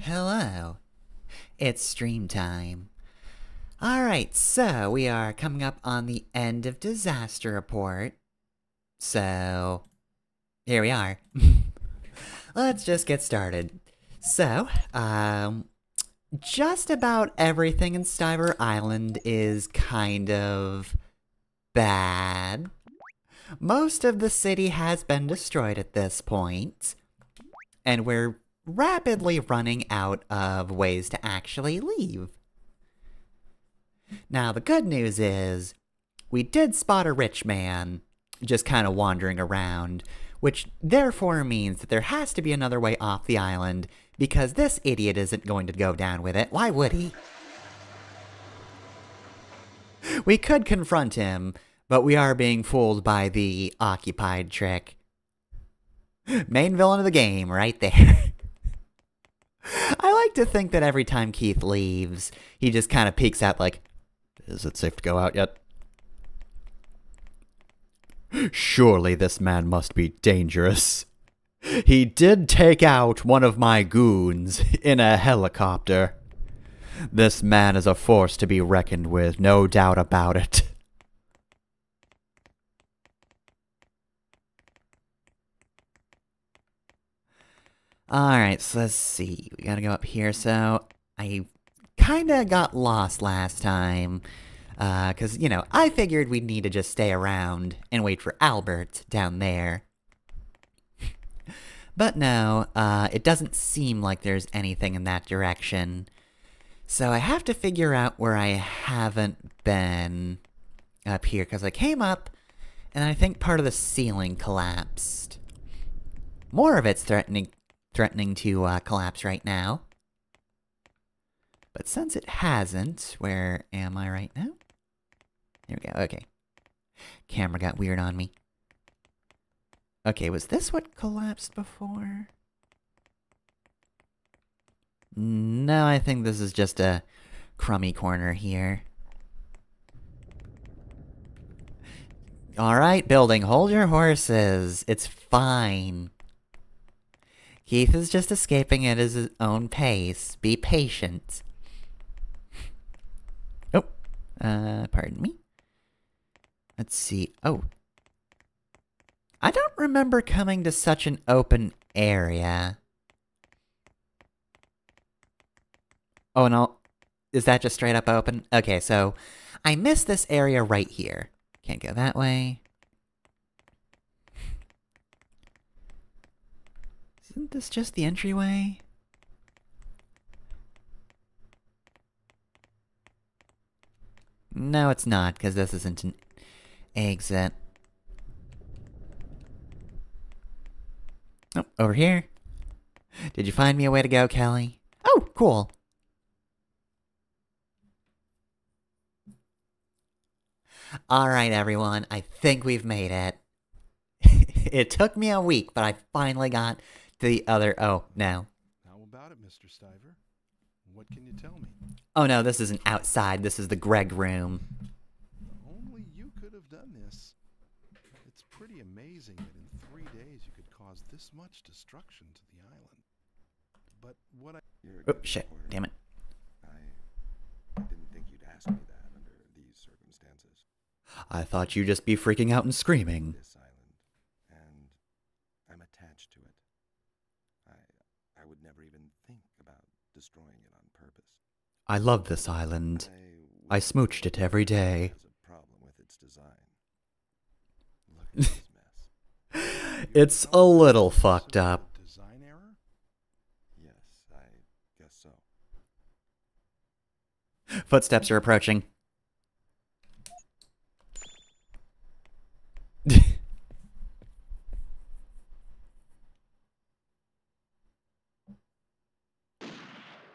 Hello, it's stream time. Alright, so we are coming up on the end of Disaster Report. So, here we are. Let's just get started. So, just about everything in Styver Island is kind of bad. Most of the city has been destroyed at this point, and we're rapidly running out of ways to actually leave. Now, the good news is, we did spot a rich man just kind of wandering around, which therefore means that there has to be another way off the island, because this idiot isn't going to go down with it. Why would he? We could confront him, but we are being fooled by the occupied trick. Main villain of the game, right there. I like to think that every time Keith leaves, he just kind of peeks out like, is it safe to go out yet? Surely this man must be dangerous. He did take out one of my goons in a helicopter. This man is a force to be reckoned with, no doubt about it. Alright, so let's see. We gotta go up here. So, I kinda got lost last time. Because, you know, I figured we'd need to just stay around and wait for Albert down there. But no, it doesn't seem like there's anything in that direction. So I have to figure out where I haven't been up here, because I came up, and I think part of the ceiling collapsed. More of it's threatening to collapse right now. But since it hasn't, where am I right now? There we go, okay. Camera got weird on me. Okay, was this what collapsed before? No, I think this is just a crummy corner here. Alright, building, hold your horses. It's fine. Keith is just escaping at his own pace. Be patient. Oh, pardon me. Let's see. Oh. I don't remember coming to such an open area. Oh, no. Is that just straight up open? Okay, so I missed this area right here. Can't go that way. Isn't this just the entryway? No, it's not, because this isn't an exit. Oh, over here. Did you find me a way to go, Kelly? Oh, cool. Alright, everyone. I think we've made it. It took me a week, but I finally got to the other... Oh, no. How about it, Mr. Stiver? What can you tell me? Oh, no, this isn't outside. This is the Greg room. Only you could have done this. It's pretty amazing that in 3 days you could cause this much destruction to the island. But what I... Oh, shit. Damn it. I didn't think you'd ask me that under these circumstances. I thought you'd just be freaking out and screaming. This island, and I'm attached to it. I would never even think about destroying it on purpose. I love this island. I smooched it every day. Has a problem with its design. Look at this mess. It's a little fucked up. Design error? Yes, I guess so. Footsteps are approaching.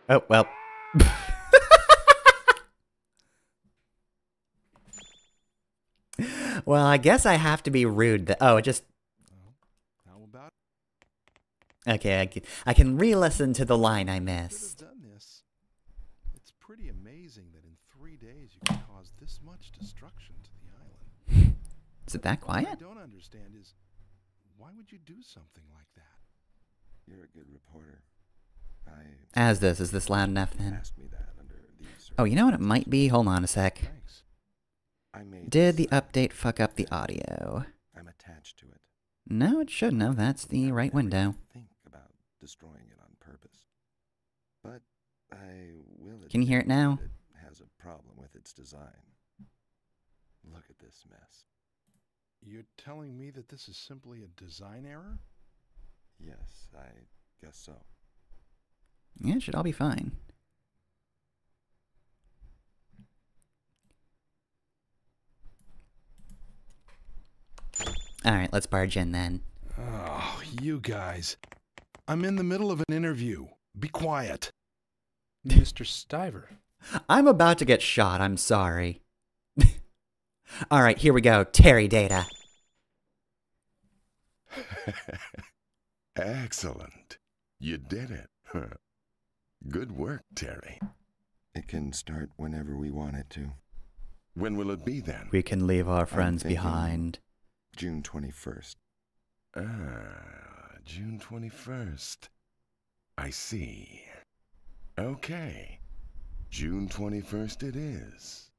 Oh, well. Well, I guess I have to be rude. Oh, it just... How about Okay, I can re-listen to the line I you could have missed. done this? It's pretty amazing that in 3 days you could cause this much destruction to the island. Is it that What I quiet? don't understand is, why would you do something like that? You're a good reporter. Is this loud enough then? Asked me that under these Oh, you know what it might be? Hold on a sec. Thanks. I made Did the this update fuck up the audio? I'm attached to it. No, it shouldn't have. That's the I would right never window. even think about destroying it on purpose. But I will Can you hear it admit now? that it has a problem with its design. Look at this mess. You're telling me that this is simply a design error? Yes, I guess so. Yeah, it should all be fine. Alright, let's barge in then. Oh, you guys. I'm in the middle of an interview. Be quiet. Mr. Stiver. I'm about to get shot, I'm sorry. Alright, here we go. Terry data. Excellent. You did it. Good work, Terry. It can start whenever we want it to. When will it be then? We can leave our friends thinking- behind. June 21st. June 21st. I see. Okay. June 21st it is.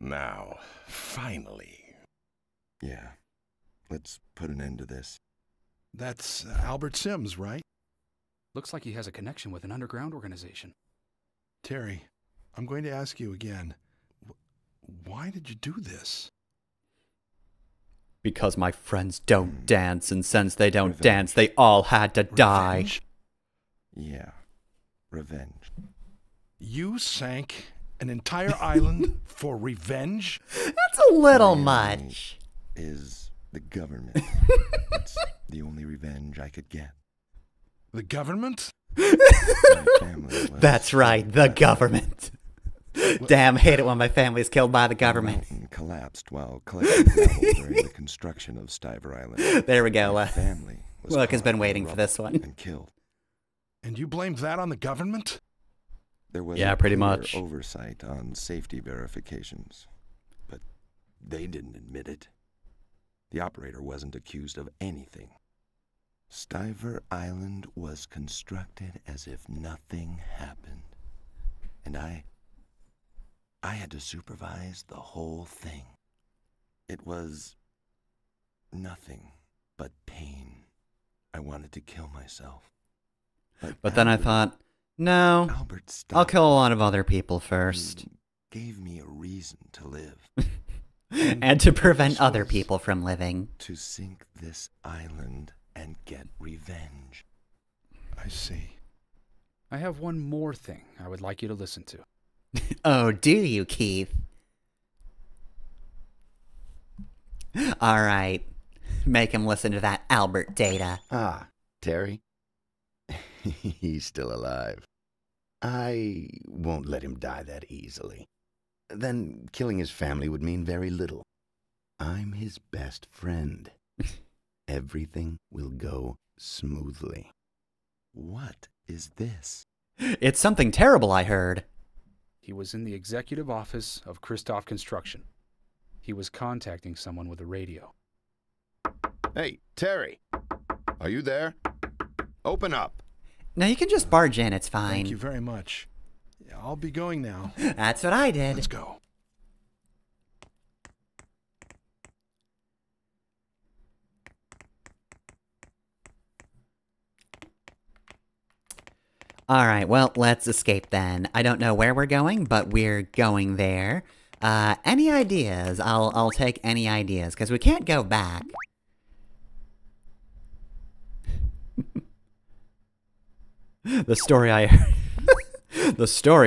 Now, finally. Yeah. Let's put an end to this. That's Albert Sims, right? Looks like he has a connection with an underground organization. Terry, I'm going to ask you again. Why did you do this? Because my friends don't dance, and since they don't Revenge. dance, they all had to die. Revenge? Yeah. Revenge. You sank an entire island for revenge? That's a little My enemy much. Is the government. It's the only revenge I could get. The government? My family was That's right, the government. Damn, hate it when my family is killed by the The government. mountain collapsed while collecting gravel during the construction of Stiver Island. There we go. My family was Look has caught been in waiting the for this rubble one. and killed. And you blamed that on the government? There was Yeah, a pretty clear much. oversight on safety verifications, but they didn't admit it. The operator wasn't accused of anything. Stiver Island was constructed as if nothing happened, and I had to supervise the whole thing. It was nothing but pain. I wanted to kill myself. But then I thought, no, Albert I'll stopped kill a lot of other people first. He gave me a reason to live, And to prevent this other was- people from living. to sink this island and get revenge. I see. I have one more thing I would like you to listen to. Oh, do you, Keith? Alright. Make him listen to that Albert data. Ah, Terry? He's still alive. I won't let him die that easily. Then killing his family would mean very little. I'm his best friend. Everything will go smoothly. What is this? It's something terrible, I heard. He was in the executive office of Christoph Construction. He was contacting someone with a radio. Hey, Terry! Are you there? Open up! No, you can just barge in, it's fine. Thank you very much. Yeah, I'll be going now. That's what I did. Let's go. Alright, well, let's escape then. I don't know where we're going, but we're going there. Any ideas? I'll take any ideas, because we can't go back. The story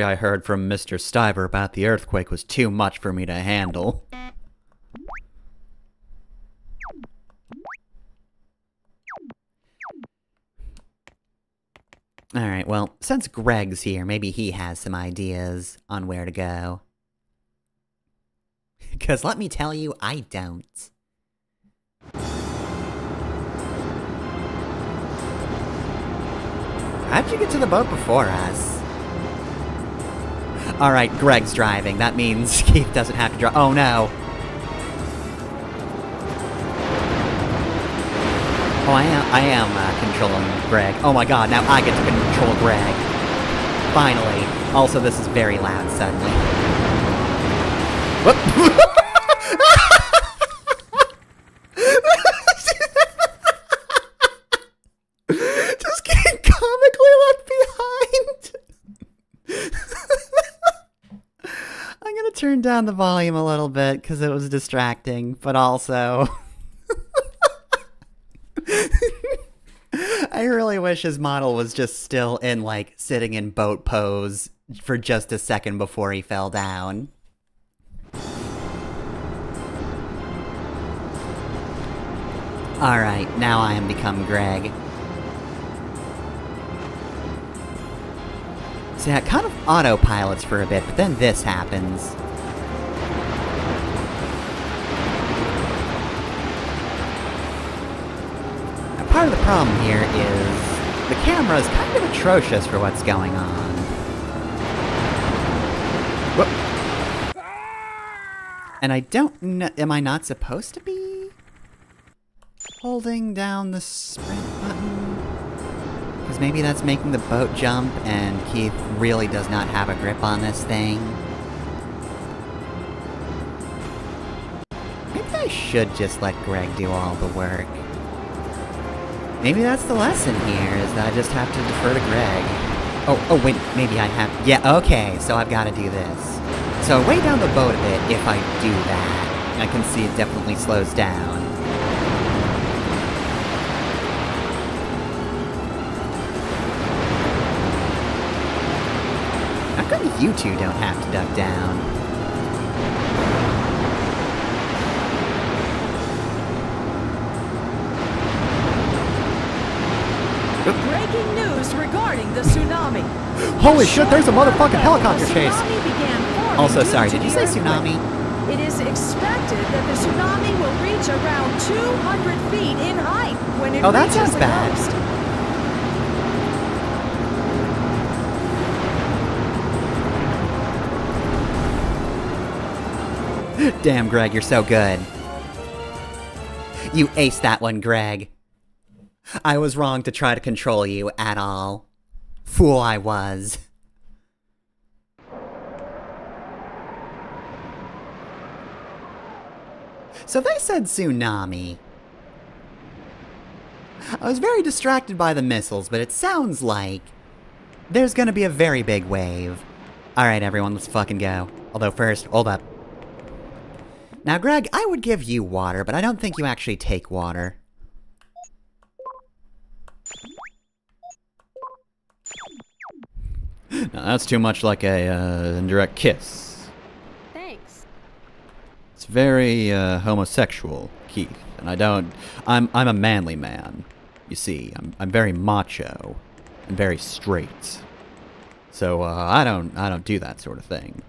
I heard from Mr. Stiver about the earthquake was too much for me to handle. Alright, well, since Greg's here, maybe he has some ideas on where to go. Because let me tell you, I don't. How'd you get to the boat before us? Alright, Greg's driving. That means Keith doesn't have to drive. Oh no. Oh, I am controlling Greg. Oh my god, now I get to control Greg. Finally. Also, this is very loud suddenly. Whoop. Just getting comically left behind. I'm gonna turn down the volume a little bit because it was distracting, but also I really wish his model was just still in, like, sitting in boat pose for just a second before he fell down. Alright, now I am become Greg. So yeah, it kind of autopilots for a bit, but then this happens. Now, part of the problem here is the camera is kind of atrocious for what's going on. Whoop. And I don't know, am I not supposed to be holding down the sprint button? Because maybe that's making the boat jump, and Keith really does not have a grip on this thing. Maybe I should just let Greg do all the work. Maybe that's the lesson here, is that I just have to defer to Greg. Oh wait, maybe I have... Yeah, okay, so I've got to do this. So way down the boat a bit if I do that. I can see it definitely slows down. You two don't have to duck down. Breaking news regarding the tsunami. Holy shit, there's a motherfucking helicopter The chase! tsunami began forming Also, due sorry, to did you the say tsunami? earthquake. It is expected that the tsunami will reach around 200 feet in height when it Oh, that reaches sounds the bad. coast. Damn, Greg, you're so good. You aced that one, Greg. I was wrong to try to control you at all. Fool I was. So they said tsunami. I was very distracted by the missiles, but it sounds like there's gonna be a very big wave. Alright, everyone, let's fucking go. Although first, hold up. Now, Greg, I would give you water, but I don't think you actually take water. Now, that's too much like a indirect kiss. Thanks. It's very homosexual, Keith, and I don't. I'm a manly man. You see, I'm very macho and very straight. So I don't do that sort of thing.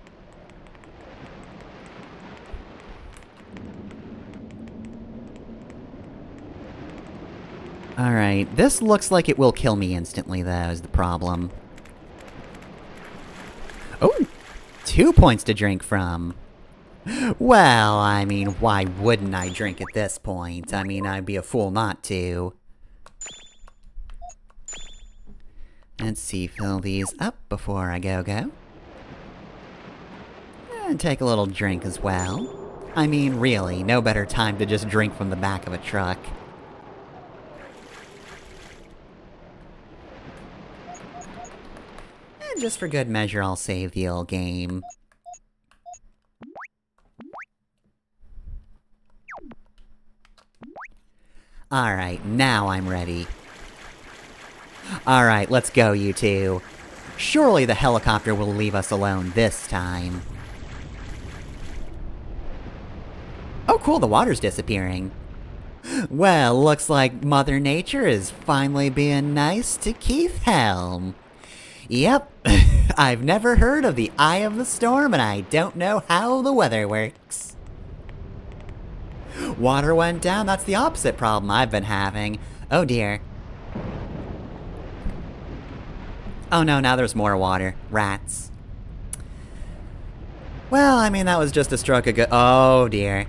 Alright, this looks like it will kill me instantly, though, is the problem. Oh! 2 points to drink from. Well, I mean, why wouldn't I drink at this point? I mean, I'd be a fool not to. Let's see, fill these up before I go. And take a little drink as well. I mean, really, no better time to just drink from the back of a truck. And just for good measure, I'll save the old game. Alright, now I'm ready. Alright, let's go, you two. Surely the helicopter will leave us alone this time. Oh cool, the water's disappearing. Well, looks like Mother Nature is finally being nice to Keith Helm. Yep, I've never heard of the eye of the storm, and I don't know how the weather works. Water went down, that's the opposite problem I've been having. Oh dear. Oh no, now there's more water. Rats. Well, I mean, that was just a stroke of good— oh dear.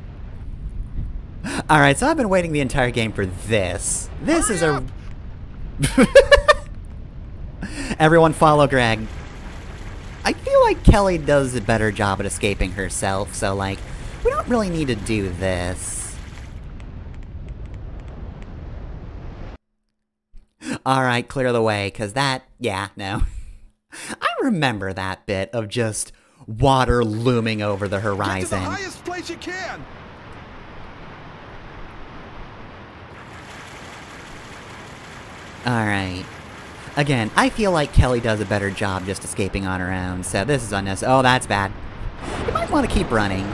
Alright, so I've been waiting the entire game for this. This is a— Everyone follow Greg. I feel like Kelly does a better job at escaping herself, so like, we don't really need to do this. Alright, clear the way, cause that— yeah, no. I remember that bit of just water looming over the horizon. Get to the highest place you can! Alright. Again, I feel like Kelly does a better job just escaping on her own, so this is unnecessary. Oh, that's bad. You might want to keep running.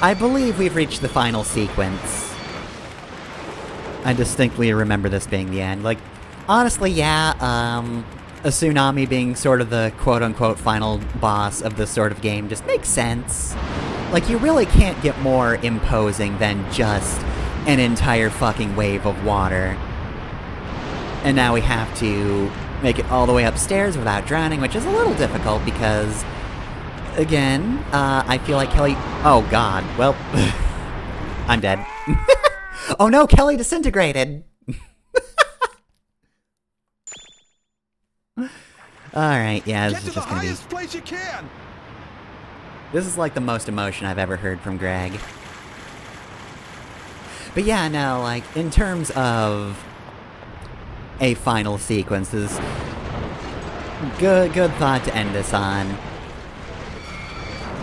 I believe we've reached the final sequence. I distinctly remember this being the end. Like, honestly, yeah, a tsunami being sort of the quote-unquote final boss of this sort of game just makes sense. Like, you really can't get more imposing than just an entire fucking wave of water. And now we have to make it all the way upstairs without drowning, which is a little difficult because, again, I feel like Kelly... Oh, God. Well, I'm dead. Oh no, Kelly disintegrated! Alright, yeah, this is just gonna be... Get to the highest place you can! This is like the most emotion I've ever heard from Greg. But yeah, no, like, in terms of a final sequence, this is good thought to end this on.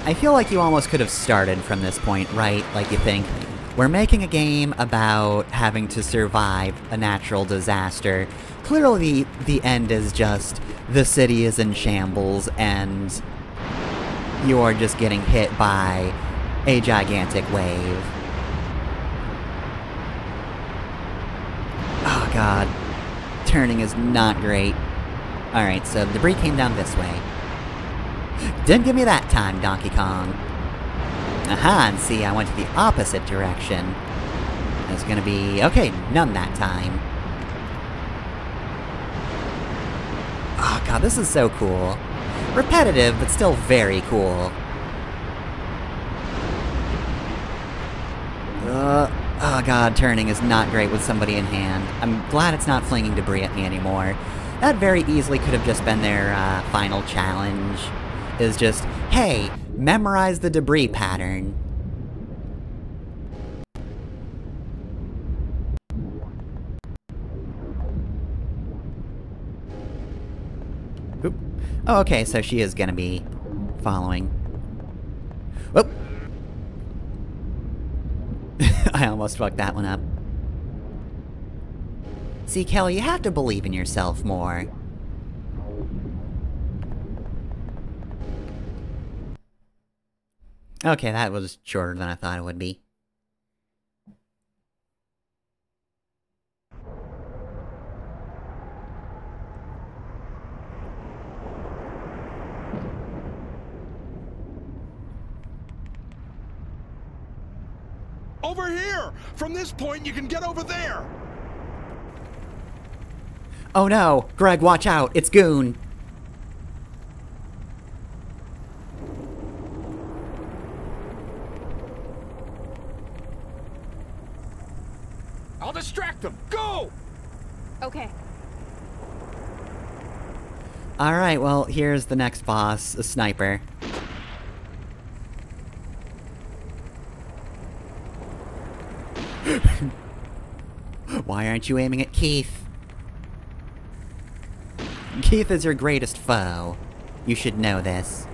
I feel like you almost could have started from this point, right? Like, you think, we're making a game about having to survive a natural disaster. Clearly, the end is just, the city is in shambles, and you're just getting hit by a gigantic wave. Oh god. Turning is not great. Alright, so the debris came down this way. Didn't give me that time, Donkey Kong. Aha, and see, I went to the opposite direction. There's gonna be... okay, none that time. Oh god, this is so cool. Repetitive, but still very cool. Oh god, turning is not great with somebody in hand. I'm glad it's not flinging debris at me anymore. That very easily could have just been their final challenge. Is just, hey, memorize the debris pattern. Oop. Oh, okay, so she is gonna be following. Whoop! I almost fucked that one up. See, Kelly, you have to believe in yourself more. Okay, that was shorter than I thought it would be. Over here! From this point, you can get over there! Oh no! Greg, watch out! It's Goon! I'll distract them! Go! Okay. Alright, well, here's the next boss, a sniper. Why aren't you aiming at Keith? Keith is your greatest foe. You should know this.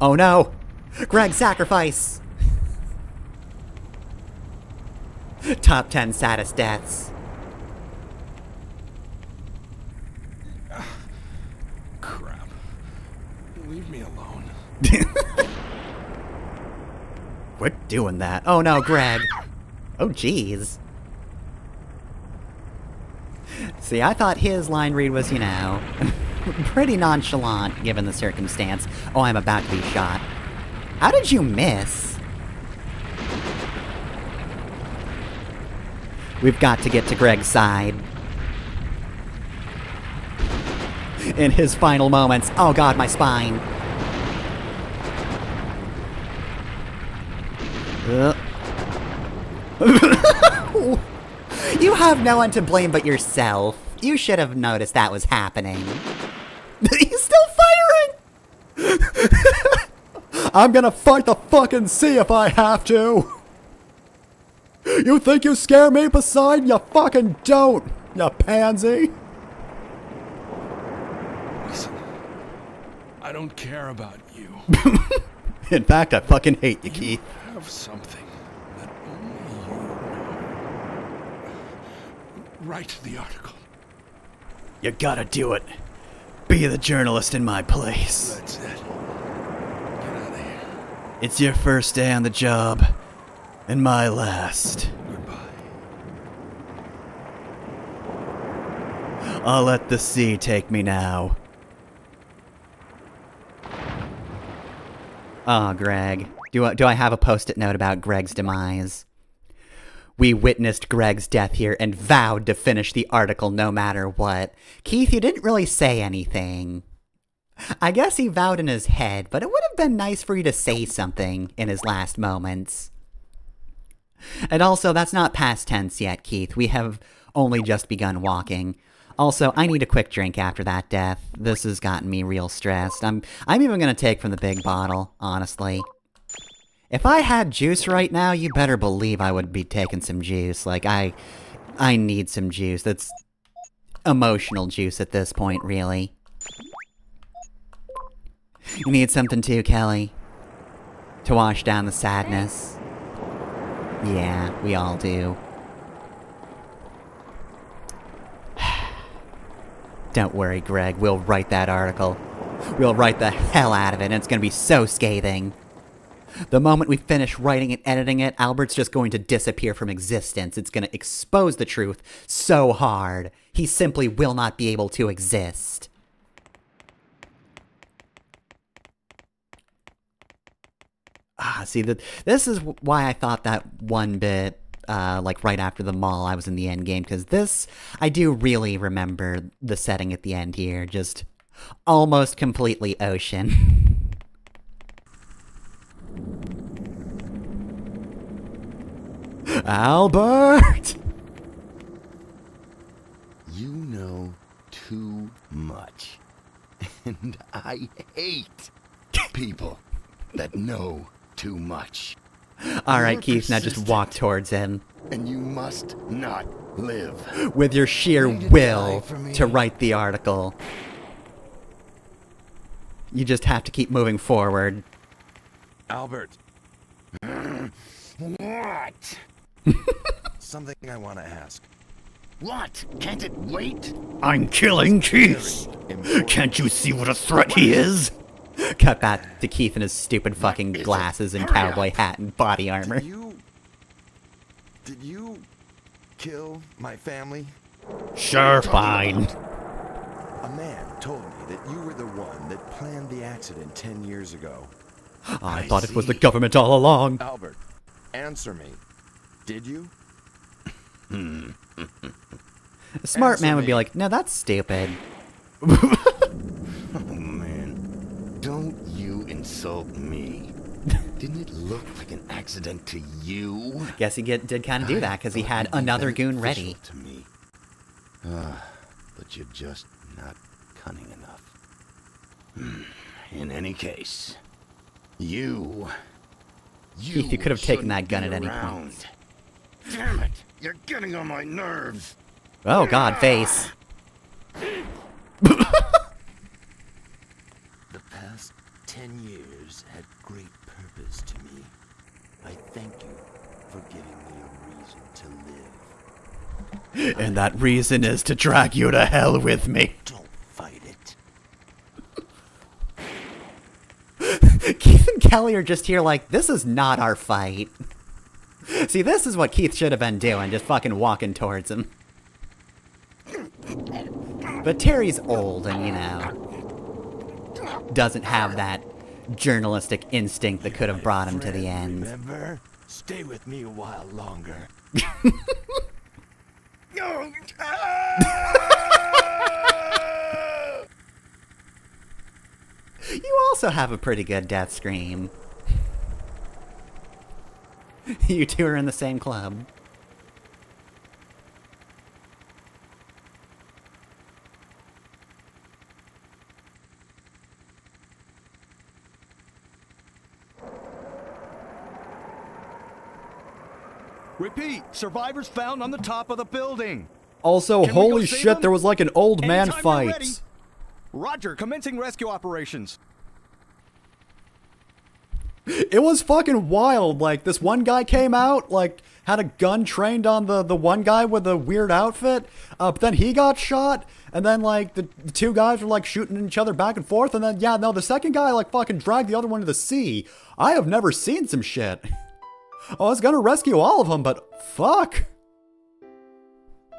Oh no! Greg, sacrifice! Top 10 saddest deaths. Crap. Leave me alone. Quit doing that. Oh no, Greg. Oh jeez. See, I thought his line read was, you know, pretty nonchalant given the circumstance. Oh, I'm about to be shot. How did you miss? We've got to get to Greg's side. In his final moments. Oh god, my spine. You have no one to blame but yourself. You should have noticed that was happening. He's still firing! I'm gonna fight the fucking sea if I have to! You think you scare me, Poseidon? You fucking don't, you pansy! Listen, I don't care about you. In fact, I fucking hate you, Keith. You have something that write the article. You gotta do it. Be the journalist in my place. That's it. Get out of here. It's your first day on the job, and my last. Goodbye. I'll let the sea take me now. Oh, Greg. Do I have a post-it note about Greg's demise? We witnessed Greg's death here and vowed to finish the article no matter what. Keith, you didn't really say anything. I guess he vowed in his head, but it would have been nice for you to say something in his last moments. And also, that's not past tense yet, Keith. We have only just begun walking. Also, I need a quick drink after that death. This has gotten me real stressed. I'm even gonna take from the big bottle, honestly. If I had juice right now, you better believe I would be taking some juice. Like, I need some juice. That's emotional juice at this point, really. You need something too, Kelly? To wash down the sadness? Yeah, we all do. Don't worry, Greg. We'll write that article. We'll write the hell out of it, and it's gonna be so scathing. The moment we finish writing and editing it, Albert's just going to disappear from existence. It's going to expose the truth so hard, he simply will not be able to exist. See, this is why I thought that one bit, like right after the mall, I was in the end game, because this, I do really remember the setting at the end here, just almost completely ocean. Albert! You know too much. And I hate people that know too much. Alright, Keith, now just walk towards him. And you must not live. With your sheer will to write the article. You just have to keep moving forward. Albert. What? Something I want to ask. What? Can't it wait? I'm killing Keith! Can't you see what a threat he is? Cut back to Keith in his stupid fucking glasses and cowboy hat and body armor. Did you kill my family? Sure, fine. A man told me that you were the one that planned the accident 10 years ago. I thought it was the government all along. Albert, answer me. Did you? A smart man would be like, no, that's stupid. Oh, man. Don't you insult me. Didn't it look like an accident to you? Guess he did kind of do that, because he had another goon ready. To me. But you're just not cunning enough. In any case, you Keith, you could have taken that gun at any point. Damn it! You're getting on my nerves. Oh God, face. The past 10 years had great purpose to me. I thank you for giving me a reason to live. And that reason is to drag you to hell with me. Don't fight it. Keith and Kelly are just here like, this is not our fight. See, this is what Keith should have been doing, just fucking walking towards him. But Terry's old and, you know, doesn't have that journalistic instinct that could have brought him to the end. Remember? Stay with me a while longer. You also have a pretty good death scream. You two are in the same club. Repeat, survivors found on the top of the building. Also, Can we go holy save shit, them? there was like an old man Anytime you're ready. fight. Roger, commencing rescue operations. It was fucking wild. Like, this one guy came out, like, had a gun trained on the one guy with the weird outfit. But then he got shot. And then, like, the two guys were, like, shooting each other back and forth. And then, yeah, no, the second guy, like, fucking dragged the other one to the sea. I have never seen some shit. I was gonna rescue all of them, but fuck.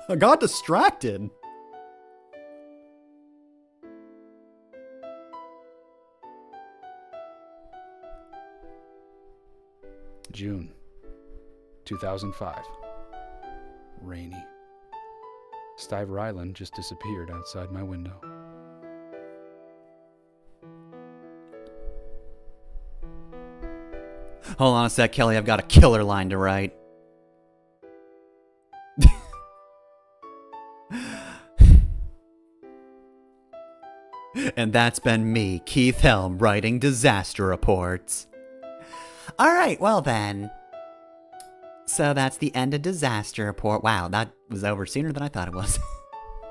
I got distracted. June 2005. Rainy. Stiver Island just disappeared outside my window. Hold on a sec, Kelly. I've got a killer line to write. And that's been me, Keith Helm, writing disaster reports. Alright, well then. So that's the end of Disaster Report. Wow, that was over sooner than I thought it was.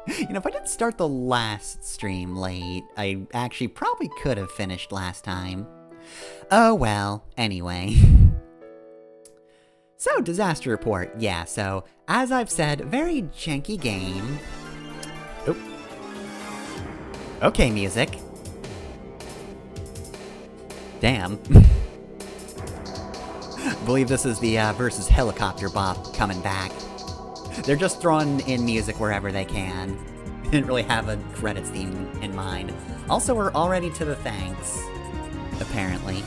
You know, if I didn't start the last stream late, I actually probably could have finished last time. Oh well, anyway. So, Disaster Report. Yeah, so, as I've said, very janky game. Oh. Okay, music. Damn. I believe this is the versus Helicopter Bop coming back. They're just throwing in music wherever they can. Didn't really have a credits theme in mind. Also, we're already to the thanks, apparently.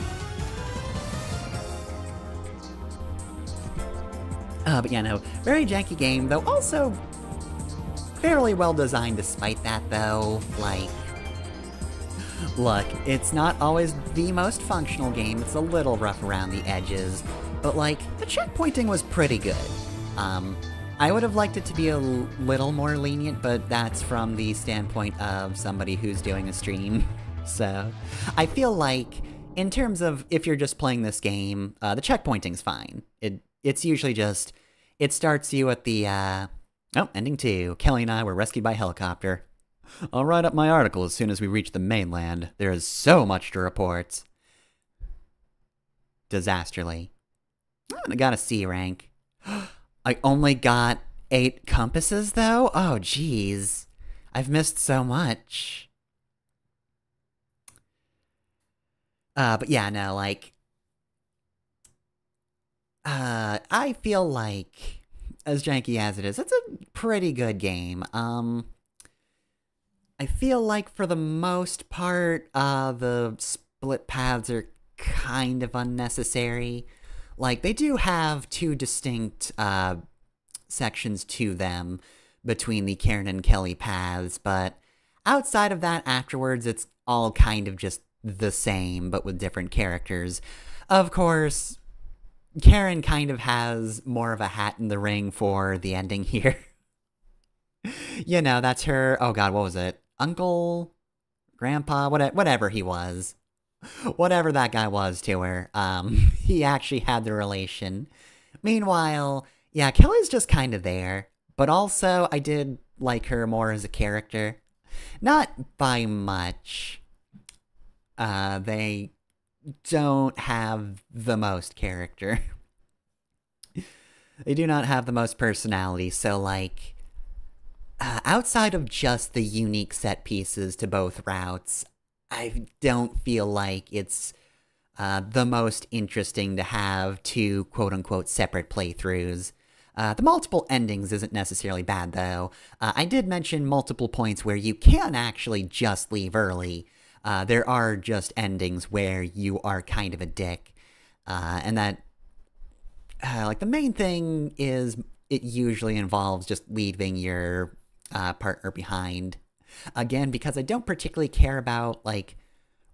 But yeah, no, very janky game, though also fairly well designed despite that, though. Like, look, it's not always the most functional game, it's a little rough around the edges, but like, the checkpointing was pretty good. I would have liked it to be a little more lenient, but that's from the standpoint of somebody who's doing a stream. So, I feel like, in terms of if you're just playing this game, the checkpointing's fine. It's usually just, it starts you at the, oh, ending 2. Kelly and I were rescued by helicopter. I'll write up my article as soon as we reach the mainland. There is so much to report. Disasterly. I got a C rank. I only got 8 compasses, though? Oh, jeez. I've missed so much. But yeah, no, like... I feel like, as janky as it is, it's a pretty good game. I feel like for the most part, the split paths are kind of unnecessary. Like, they do have 2 distinct, sections to them between the Karen and Kelly paths, but outside of that, afterwards, it's all kind of just the same, but with different characters. Of course, Karen kind of has more of a hat in the ring for the ending here. You know, that's her, oh god, what was it? Uncle? Grandpa? Whatever he was. Whatever that guy was to her, he actually had the relation. Meanwhile, yeah, Kelly's just kind of there, but also I did like her more as a character. Not by much. They don't have the most character. They do not have the most personality, so like, outside of just the unique set pieces to both routes, I don't feel like it's the most interesting to have 2 quote-unquote separate playthroughs. The multiple endings isn't necessarily bad, though. I did mention multiple points where you can actually just leave early. There are just endings where you are kind of a dick. And that, like, the main thing is it usually involves just leaving your partner behind. Again, because I don't particularly care about, like,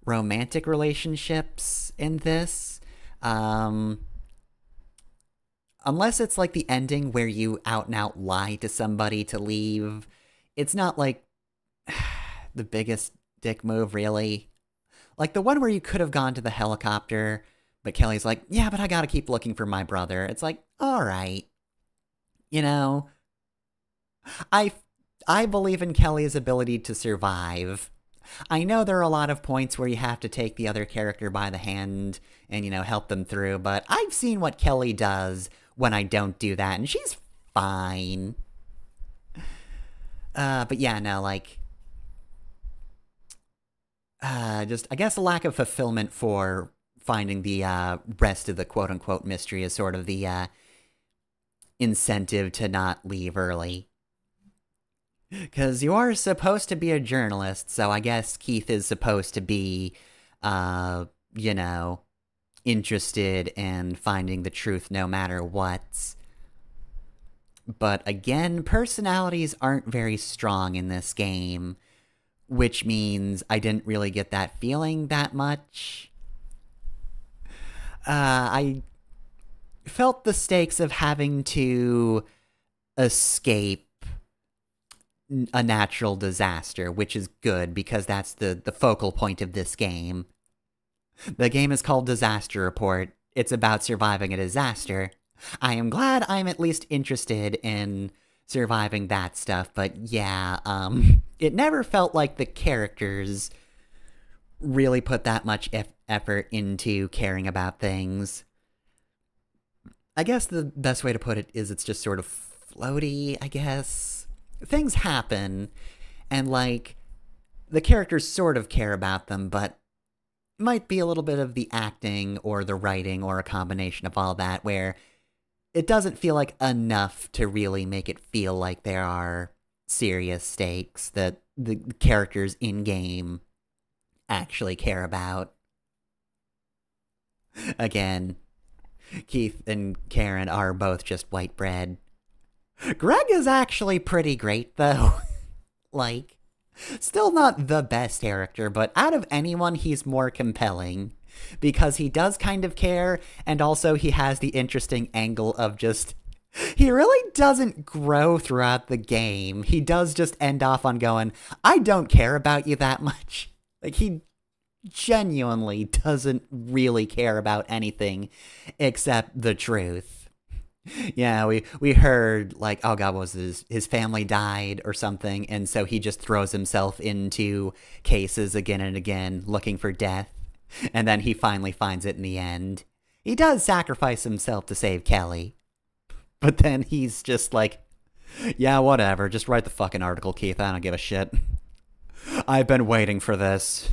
romantic relationships in this. Unless it's, like, the ending where you out-and-out lie to somebody to leave. It's not, like, the biggest dick move, really. Like, the one where you could have gone to the helicopter, but Kelly's like, yeah, but I gotta keep looking for my brother. It's like, alright. You know? I believe in Kelly's ability to survive. I know there are a lot of points where you have to take the other character by the hand and, you know, help them through, but I've seen what Kelly does when I don't do that, and she's fine. But yeah, no, like, just, I guess a lack of fulfillment for finding the, rest of the quote-unquote mystery is sort of the, incentive to not leave early. Because you are supposed to be a journalist, so I guess Keith is supposed to be, you know, interested in finding the truth no matter what. But again, personalities aren't very strong in this game, which means I didn't really get that feeling that much. I felt the stakes of having to escape a natural disaster, which is good because that's the focal point of this game. The game is called Disaster Report. It's about surviving a disaster. I am glad I'm at least interested in surviving that stuff, but yeah, it never felt like the characters really put that much effort into caring about things. I guess the best way to put it is it's just sort of floaty, I guess. Things happen, and, like, the characters sort of care about them, but might be a little bit of the acting or the writing or a combination of all that, where it doesn't feel like enough to really make it feel like there are serious stakes that the characters in-game actually care about. Again, Keith and Karen are both just white bread. Greg is actually pretty great, though. Like, still not the best character, but out of anyone, he's more compelling. Because he does kind of care, and also he has the interesting angle of just... He really doesn't grow throughout the game. He does just end off on going, I don't care about you that much. Like, he genuinely doesn't really care about anything except the truth. Yeah, we heard, like, oh god, what was his family died or something, and so he just throws himself into cases again and again, looking for death, and then he finally finds it in the end. He does sacrifice himself to save Kelly, but then he's just like, yeah, whatever, just write the fucking article, Keith, I don't give a shit. I've been waiting for this.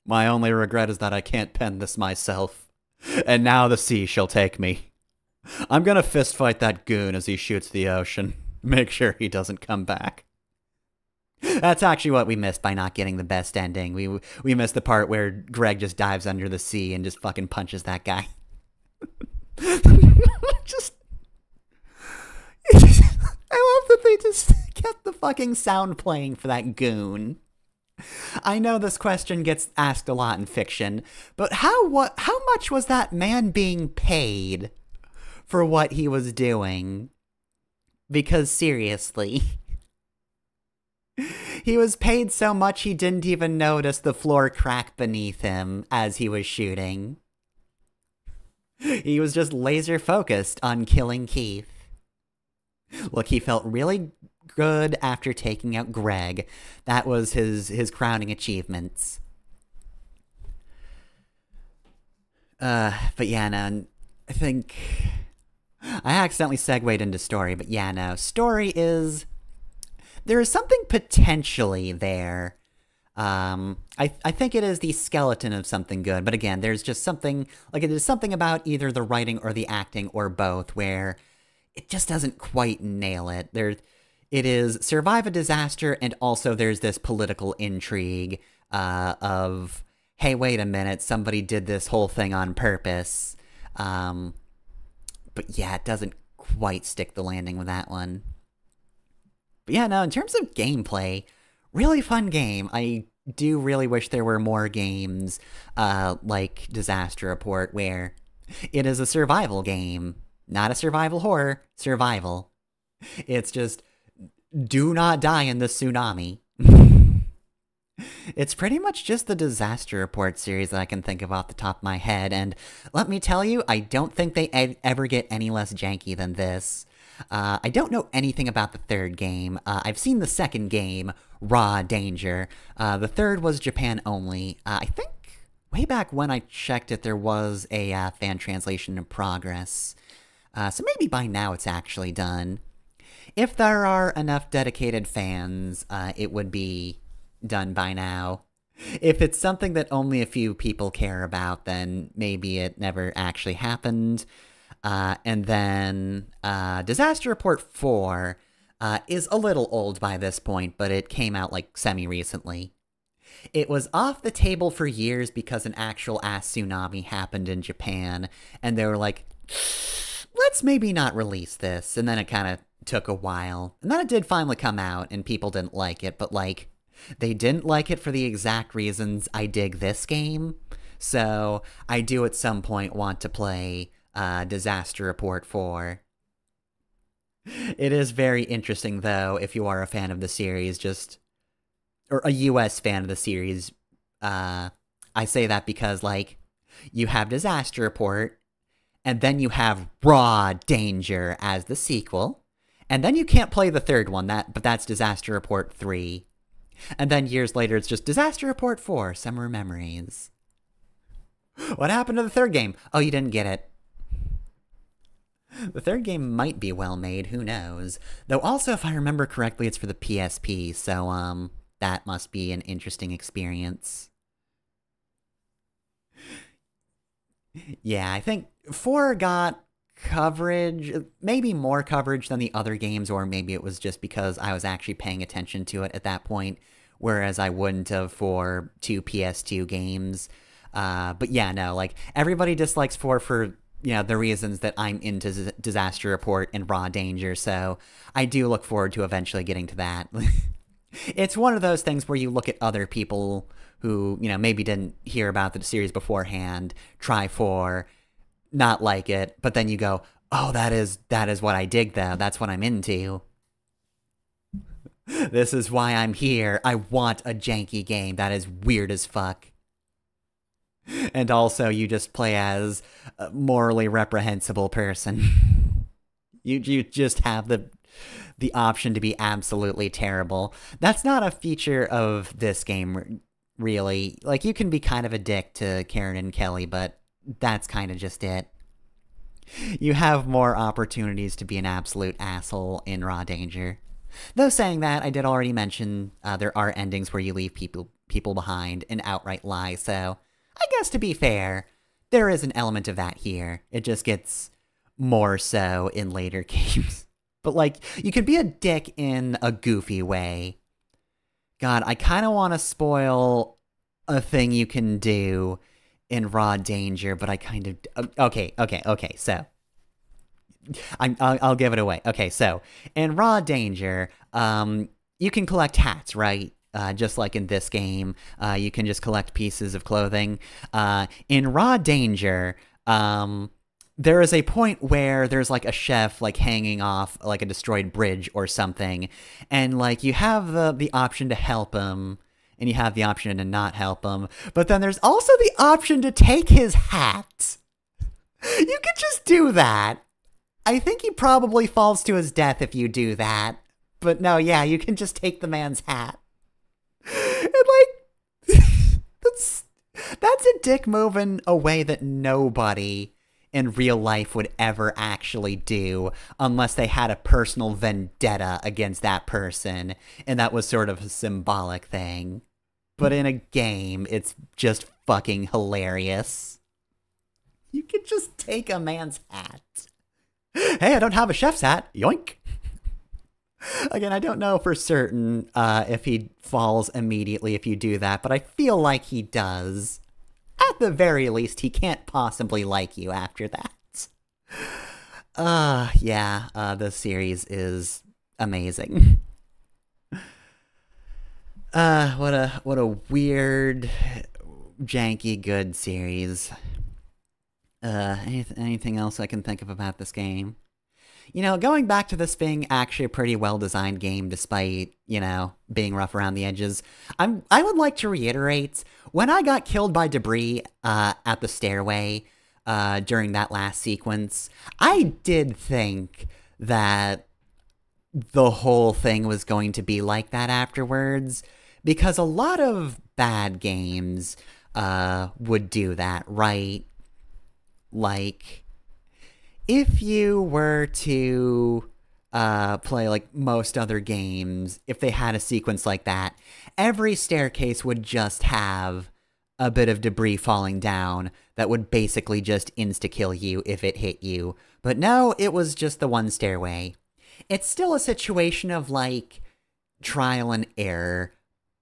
My only regret is that I can't pen this myself, and now the sea shall take me. I'm gonna fistfight that goon as he shoots the ocean. Make sure he doesn't come back. That's actually what we missed by not getting the best ending. We missed the part where Greg just dives under the sea and just fucking punches that guy. Just... I love that they just kept the fucking sound playing for that goon. I know this question gets asked a lot in fiction, but how much was that man being paid for what he was doing? Because seriously, he was paid so much he didn't even notice the floor crack beneath him as he was shooting. He was just laser focused on killing Keith. Look, he felt really good after taking out Greg. That was his crowning achievements. But yeah, no, I think I accidentally segued into story, but yeah, no, story is, there is something potentially there. I think it is the skeleton of something good, but again, there's just something, like, it is something about either the writing or the acting or both where it just doesn't quite nail it. It is survive a disaster, and also there's this political intrigue of, hey, wait a minute, somebody did this whole thing on purpose. But yeah, it doesn't quite stick the landing with that one. But yeah, no, in terms of gameplay, really fun game. I do really wish there were more games like Disaster Report where it is a survival game. Not a survival horror, survival. It's just, do not die in the tsunami. It's pretty much just the Disaster Report series that I can think of off the top of my head, and let me tell you, I don't think they ever get any less janky than this. I don't know anything about the third game. I've seen the second game, Raw Danger. The third was Japan only. I think way back when I checked it, there was a fan translation in progress. So maybe by now it's actually done. If there are enough dedicated fans, it would be done by now. If it's something that only a few people care about, then maybe it never actually happened. And then Disaster Report 4 is a little old by this point, but it came out like semi-recently. It was off the table for years because an actual ass tsunami happened in Japan, and they were like, let's maybe not release this. And then it kind of took a while. And then it did finally come out, and people didn't like it, but like, they didn't like it for the exact reasons I dig this game. So I do at some point want to play Disaster Report 4. It is very interesting, though, if you are a fan of the series, or a US fan of the series. I say that because, like, you have Disaster Report, and then you have Raw Danger as the sequel, and then you can't play the third one, but that's Disaster Report 3. And then years later, it's just Disaster Report 4, Summer Memories. What happened to the third game? Oh, you didn't get it. The third game might be well made, who knows? Though also, if I remember correctly, it's for the PSP, so, that must be an interesting experience. Yeah, I think 4 got coverage, maybe more coverage than the other games, or maybe it was just because I was actually paying attention to it at that point, whereas I wouldn't have for 2 PS2 games. But yeah, no, like, everybody dislikes 4 for, you know, the reasons that I'm into Disaster Report and Raw Danger, so I do look forward to eventually getting to that. It's one of those things where you look at other people who, you know, maybe didn't hear about the series beforehand, try 4, not like it, but then you go, oh, that is what I dig, though. That's what I'm into. This is why I'm here. I want a janky game that is weird as fuck. And also, you just play as a morally reprehensible person. You just have the option to be absolutely terrible. That's not a feature of this game, really. Like, you can be kind of a dick to Karen and Kelly, but that's kind of just it. You have more opportunities to be an absolute asshole in Raw Danger. Though saying that, I did already mention there are endings where you leave people behind and outright lie, so I guess to be fair, there is an element of that here. It just gets more so in later games. But, like, you could be a dick in a goofy way. God, I kind of want to spoil a thing you can do in Raw Danger, but I kind of... Okay, so... I'll give it away. Okay, so, in Raw Danger, you can collect hats, right? Just like in this game, you can just collect pieces of clothing. In Raw Danger, there is a point where there's like a chef like hanging off like a destroyed bridge or something, and like you have the option to help him, and you have the option to not help him, but then there's also the option to take his hat. You could just do that. I think he probably falls to his death if you do that. But no, yeah, you can just take the man's hat. And like, that's a dick move in a way that nobody in real life would ever actually do unless they had a personal vendetta against that person, and that was sort of a symbolic thing. But in a game, it's just fucking hilarious. You could just take a man's hat. Hey, I don't have a chef's hat. Yoink. Again, I don't know for certain if he falls immediately if you do that, but I feel like he does. At the very least, he can't possibly like you after that. Yeah, the series is amazing. What a weird, janky, good series. Anything else I can think of about this game? You know, going back to this being actually a pretty well-designed game despite, you know, being rough around the edges, I would like to reiterate, when I got killed by debris at the stairway during that last sequence, I did think that the whole thing was going to be like that afterwards, because a lot of bad games would do that, right? Like, if you were to play like most other games, if they had a sequence like that, every staircase would just have a bit of debris falling down that would basically just insta-kill you if it hit you. But no, it was just the one stairway. It's still a situation of, like, trial and error,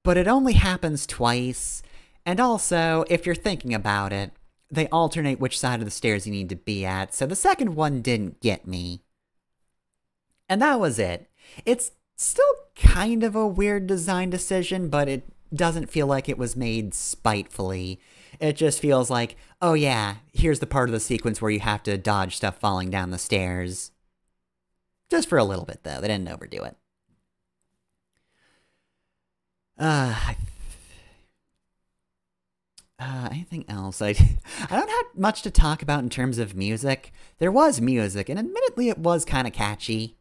but it only happens twice. And also, if you're thinking about it, they alternate which side of the stairs you need to be at, so the second one didn't get me. And that was it. It's still kind of a weird design decision, but it doesn't feel like it was made spitefully. It just feels like, oh yeah, here's the part of the sequence where you have to dodge stuff falling down the stairs. Just for a little bit, though. They didn't overdo it. Anything else? I don't have much to talk about in terms of music. There was music, and admittedly it was kind of catchy.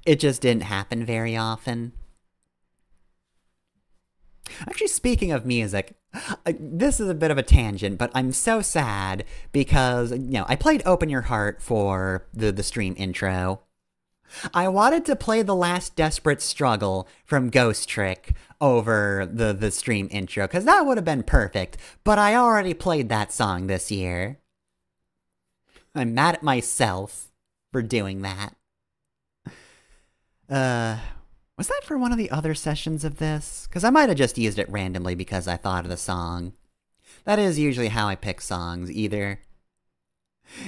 It just didn't happen very often. Actually, speaking of music, this is a bit of a tangent, but I'm so sad because, you know, I played Open Your Heart for the stream intro. I wanted to play The Last Desperate Struggle from Ghost Trick over the stream intro, because that would have been perfect, but I already played that song this year. I'm mad at myself for doing that. Was that for one of the other sessions of this? Because I might have just used it randomly because I thought of the song. That is usually how I pick songs. Either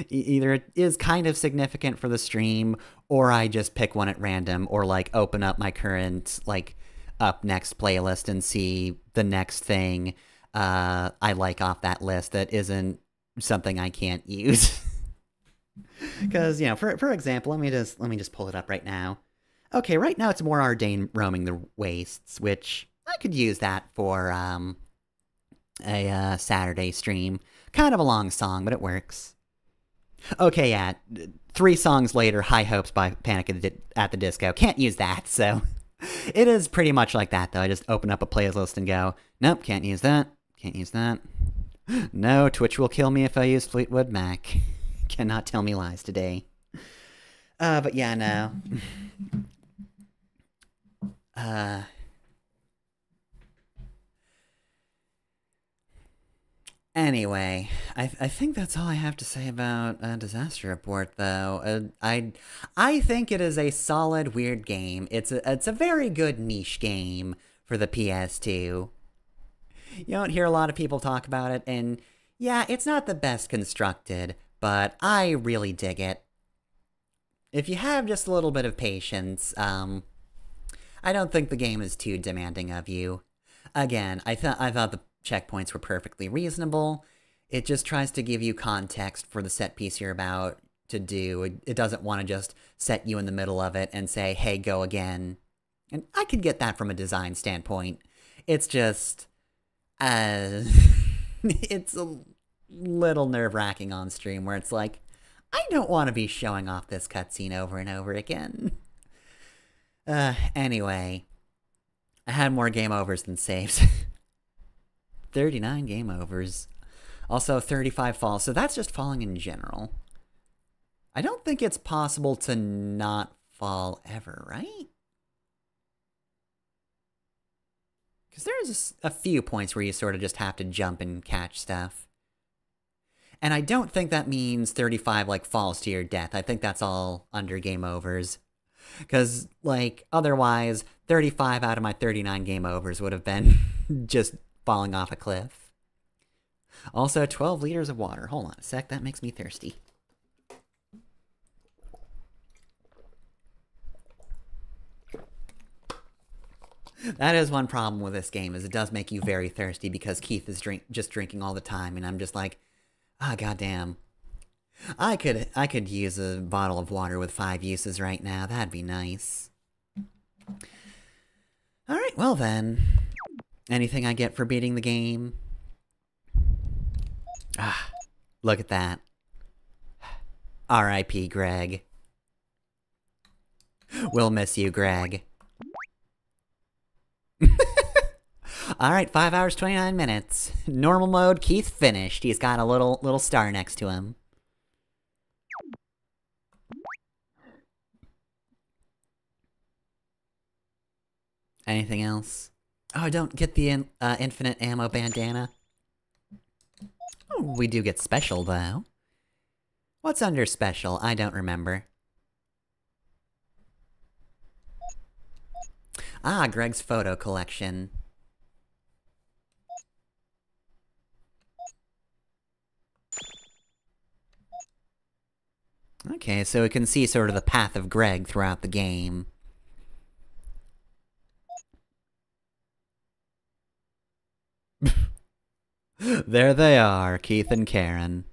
it is kind of significant for the stream, or I just pick one at random, or like open up my current like up next playlist and see the next thing I like off that list that isn't something I can't use. Because, you know, for example, let me just pull it up right now. Okay, right now it's More Ardain Roaming the Wastes, which I could use that for a Saturday stream. Kind of a long song, but it works. Okay, yeah, 3 songs later, High Hopes by Panic at the Disco. Can't use that, so it is pretty much like that, though. I just open up a playlist and go, nope, can't use that, can't use that. No, Twitch will kill me if I use Fleetwood Mac. Cannot tell me lies today. But yeah, no. Anyway, I think that's all I have to say about Disaster Report, though. I think it is a solid, weird game. It's a very good niche game for the PS2. You don't hear a lot of people talk about it, and yeah, it's not the best constructed, but I really dig it. If you have just a little bit of patience, I don't think the game is too demanding of you. Again, I thought the checkpoints were perfectly reasonable. It just tries to give you context for the set piece you're about to do. It doesn't want to just set you in the middle of it and say, hey, go again. And I could get that from a design standpoint. It's just, it's a little nerve-wracking on stream where it's like, I don't want to be showing off this cutscene over and over again. Anyway, I had more game overs than saves. 39 game overs. Also 35 falls, so that's just falling in general. I don't think it's possible to not fall ever, right? Because there's a few points where you sort of just have to jump and catch stuff. And I don't think that means 35, like, falls to your death. I think that's all under game overs. Because, like, otherwise, 35 out of my 39 game overs would have been just falling off a cliff. Also, 12 liters of water. Hold on a sec, that makes me thirsty. That is one problem with this game, is it does make you very thirsty because Keith is just drinking all the time, and I'm just like, ah, goddamn. I could use a bottle of water with 5 uses right now. That'd be nice. Alright, well then. Anything I get for beating the game? Ah, look at that. R.I.P. Greg. We'll miss you, Greg. Alright, 5 hours, 29 minutes. Normal mode, Keith finished. He's got a little star next to him. Anything else? Oh, don't get the infinite ammo bandana. Oh, we do get special, though. What's under special? I don't remember. Ah, Greg's photo collection. Okay, so we can see sort of the path of Greg throughout the game. There they are, Keith and Karen.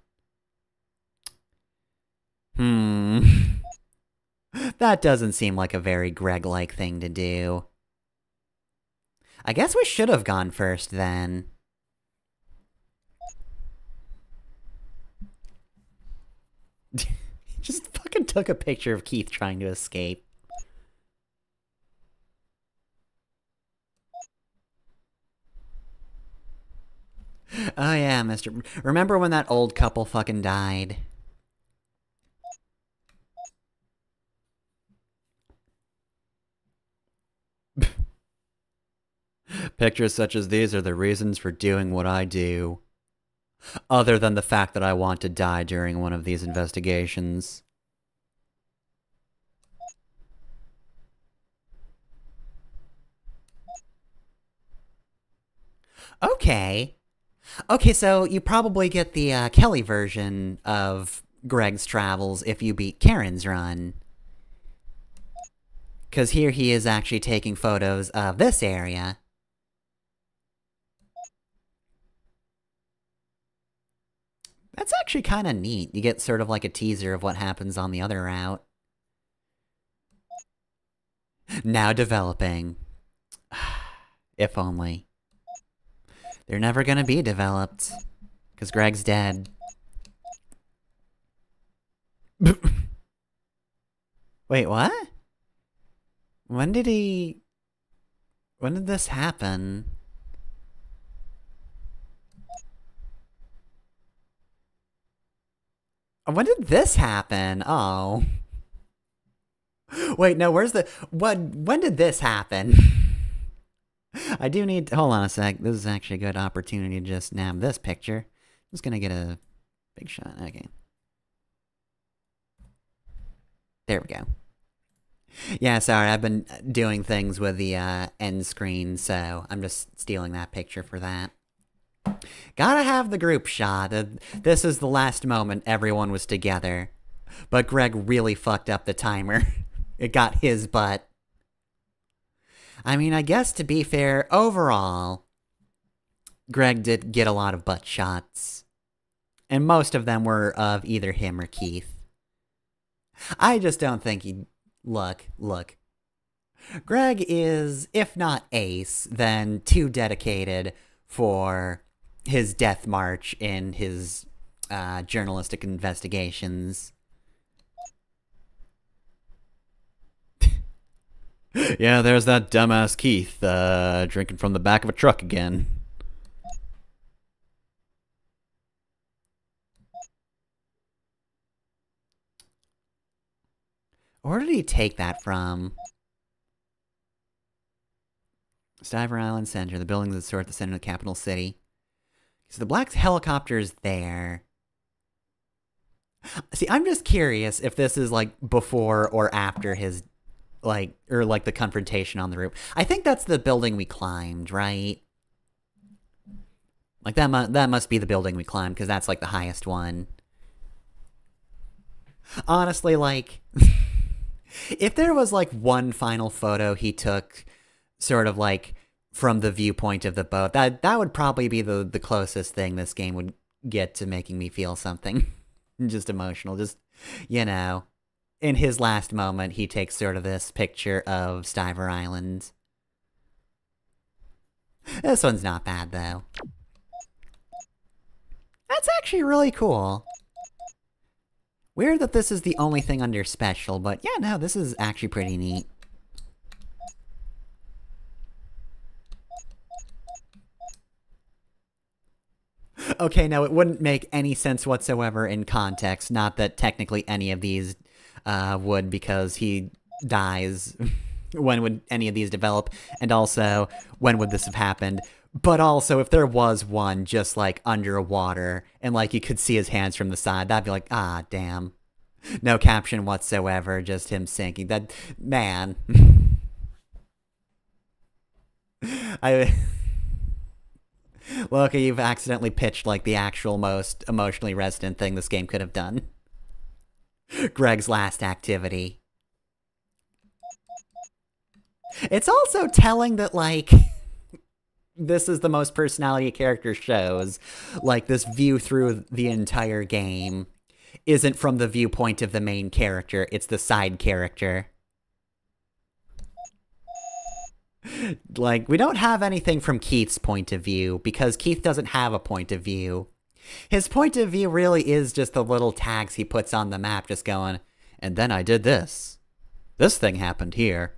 That doesn't seem like a very Greg-like thing to do. I guess we should have gone first, then. Just fucking took a picture of Keith trying to escape. Oh yeah, Mr. Remember when that old couple fucking died? Pictures such as these are the reasons for doing what I do. Other than the fact that I want to die during one of these investigations. Okay. Okay, so you probably get the Kelly version of Greg's travels if you beat Karen's run. Because here he is actually taking photos of this area. That's actually kind of neat. You get sort of like a teaser of what happens on the other route. Now developing. If only. They're never gonna be developed. Because Greg's dead. Wait, what? When did this happen? When did this happen? Oh. Wait, no, where's the... When did this happen? I do need... Hold on a sec. This is actually a good opportunity to just nab this picture. I'm just gonna get a big shot. Okay. There we go. Yeah, sorry, I've been doing things with the end screen, so I'm just stealing that picture for that. Gotta have the group shot. This is the last moment everyone was together. But Greg really fucked up the timer. It got his butt. I mean, I guess to be fair, overall, Greg did get a lot of butt shots. And most of them were of either him or Keith. I just don't think he... Look. Greg is, if not ace, then too dedicated for his death march in his journalistic investigations. Yeah, there's that dumbass Keith drinking from the back of a truck again. Where did he take that from? Stiver Island Center, the buildings that store at the center of the capital city. So the black helicopter is there. See, I'm just curious if this is like before or after his, like, or like the confrontation on the roof. I think that's the building we climbed, right? Like that must be the building we climbed because that's like the highest one. Honestly, like... If there was, like, one final photo he took, sort of, like, from the viewpoint of the boat, that would probably be the closest thing this game would get to making me feel something. Just emotional. Just, you know, in his last moment, he takes sort of this picture of Stiver Island. This one's not bad, though. That's actually really cool. Weird that this is the only thing under special, but yeah, no, this is actually pretty neat. Okay, no, it wouldn't make any sense whatsoever in context. Not that technically any of these would, because he dies. When would any of these develop? And also, when would this have happened? But also, if there was one just, like, underwater, and, like, you could see his hands from the side, that'd be like, ah, damn. No caption whatsoever, just him sinking. That, man. Look, you've accidentally pitched, like, the actual most emotionally resonant thing this game could have done. Greg's last activity. It's also telling that, like, this is the most personality a character shows. Like, this view through the entire game isn't from the viewpoint of the main character, it's the side character. Like, we don't have anything from Keith's point of view, because Keith doesn't have a point of view. His point of view really is just the little tags he puts on the map, just going, and then I did this. This thing happened here.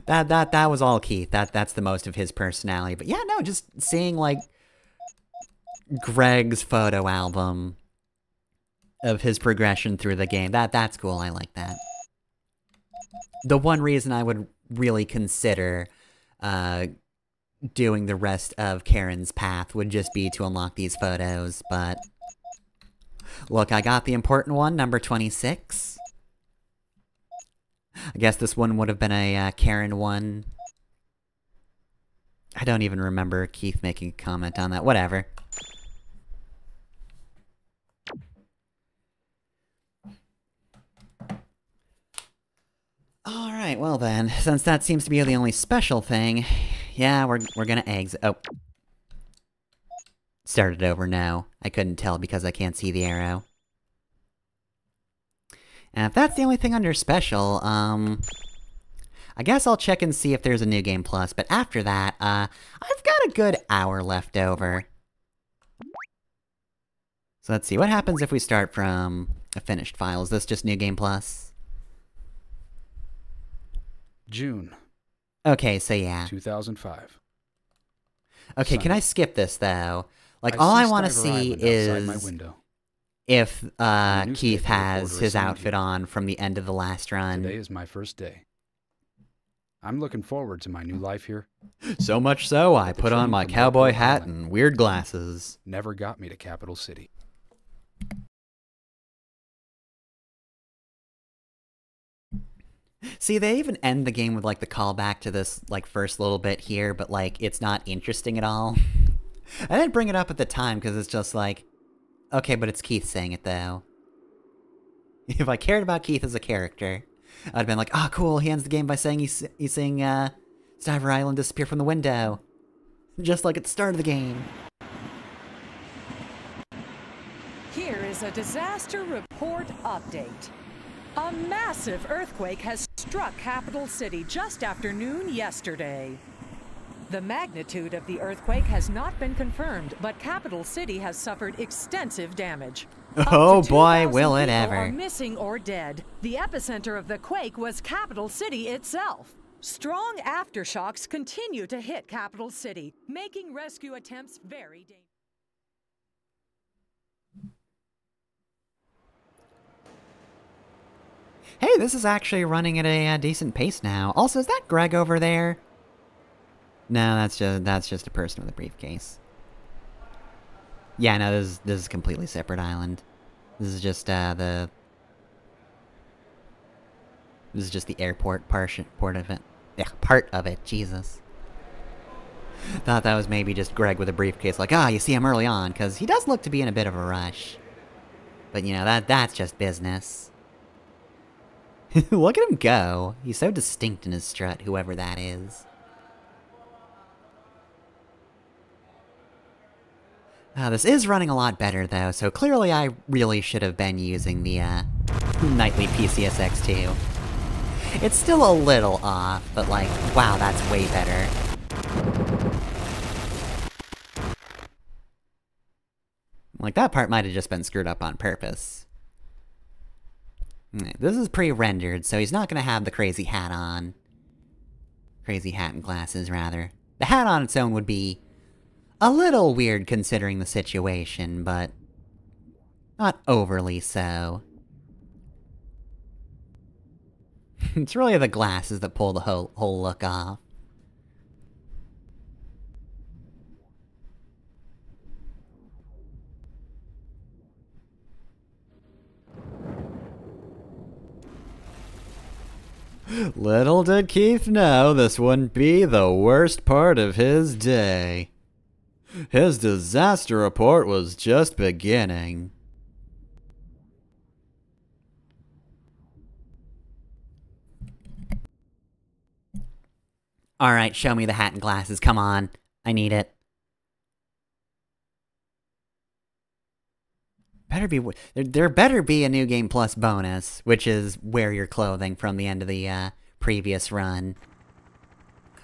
That was all Keith. That's the most of his personality. But yeah, no, just seeing, like, Greg's photo album of his progression through the game, that's cool. I like that. The one reason I would really consider doing the rest of Karen's path would just be to unlock these photos, but look, I got the important one, number 26. I guess this one would have been a Karen one. I don't even remember Keith making a comment on that. Whatever. Alright, well then, since that seems to be the only special thing, yeah, we're gonna exit. Oh. Started over, no. I couldn't tell because I can't see the arrow. And if that's the only thing under special, I guess I'll check and see if there's a New Game Plus, but after that, I've got a good hour left over. So let's see, what happens if we start from a finished file? Is this just New Game Plus? June. Okay, so yeah. 2005. Okay, Sunday. Can I skip this, though? Like, all I want to see is if Keith has his outfit on from the end of the last run. Today is my first day. I'm looking forward to my new life here. So much so, I put on my cowboy hat and weird glasses. Never got me to Capital City. See, they even end the game with, like, the callback to this, like, first little bit here, but, like, it's not interesting at all. I didn't bring it up at the time, because it's just like, okay, but it's Keith saying it, though. If I cared about Keith as a character, I'd have been like, oh, cool, he ends the game by saying he's seeing, Stiver Island disappear from the window. Just like at the start of the game. Here is a disaster report update. A massive earthquake has struck Capital City just after noon yesterday. The magnitude of the earthquake has not been confirmed, but Capital City has suffered extensive damage. Oh boy, will it ever. Are missing or dead. The epicenter of the quake was Capital City itself. Strong aftershocks continue to hit Capital City, making rescue attempts very dangerous. Hey, this is actually running at a decent pace now. Also, is that Greg over there? No, that's just a person with a briefcase. Yeah, no, this is a completely separate island. This is just this is just the airport part of it. Yeah, part of it. Jesus. Thought that was maybe just Greg with a briefcase. Like, you see him early on, because he does look to be in a bit of a rush. But you know, that's just business. Look at him go. He's so distinct in his strut, whoever that is. This is running a lot better, though, so clearly I really should have been using the, nightly PCSX2. It's still a little off, but like, wow, that's way better. Like, that part might have just been screwed up on purpose. This is pre-rendered, so he's not gonna have the crazy hat on. Crazy hat and glasses, rather. The hat on its own would be a little weird considering the situation, but not overly so. It's really the glasses that pull the whole look off. Little did Keith know this wouldn't be the worst part of his day. His disaster report was just beginning. Alright, show me the hat and glasses, come on. I need it. There better be a New Game Plus bonus, which is wear your clothing from the end of the previous run.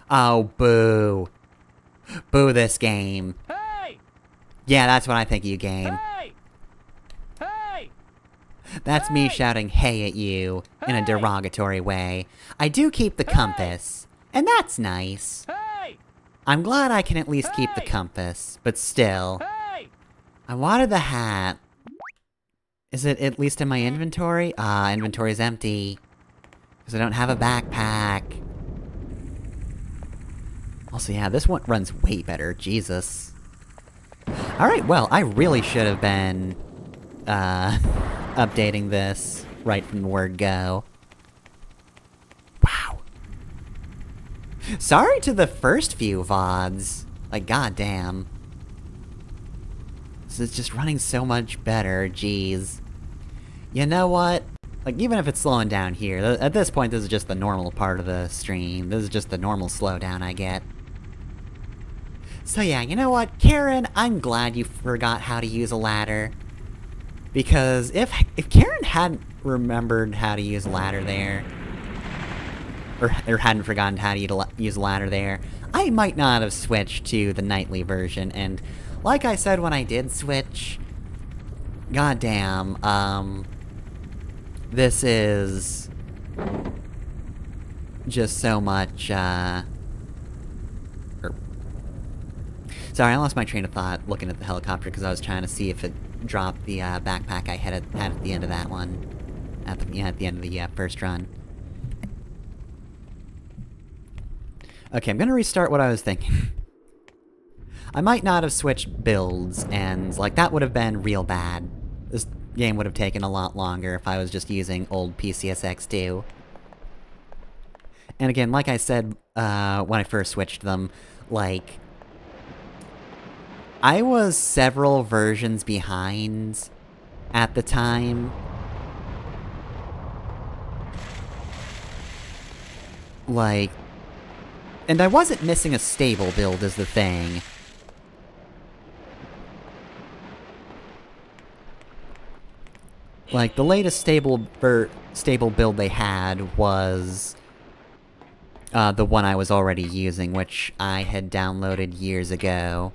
Oh, boo. Boo this game. Hey! Yeah, that's what I think of you, game. Hey! Hey! That's me shouting hey at you in a derogatory way. I do keep the compass, and that's nice. Hey! I'm glad I can at least keep the compass, but still. Hey! I wanted the hat. Is it at least in my inventory? Ah, inventory's empty. Because I don't have a backpack. Also, yeah, this one runs way better. Jesus. Alright, well, I really should have been, updating this right from the word go. Wow. Sorry to the first few VODs. Like, goddamn. This is just running so much better, jeez. You know what? Like, even if it's slowing down here, at this point this is just the normal part of the stream. This is just the normal slowdown I get. So yeah, you know what? Karen, I'm glad you forgot how to use a ladder. Because if Karen hadn't remembered how to use a ladder there, or hadn't forgotten how to use a ladder there, I might not have switched to the nightly version, and like I said when I did switch, goddamn, this is just so much, sorry, I lost my train of thought looking at the helicopter because I was trying to see if it dropped the backpack I had at the end of that one. At the end of the first run. Okay, I'm gonna restart what I was thinking. I might not have switched builds, and, like, that would have been real bad. This game would have taken a lot longer if I was just using old PCSX2. And again, like I said, when I first switched them, like, I was several versions behind at the time. Like, and I wasn't missing a stable build is the thing. Like, the latest stable build they had was the one I was already using, which I had downloaded years ago.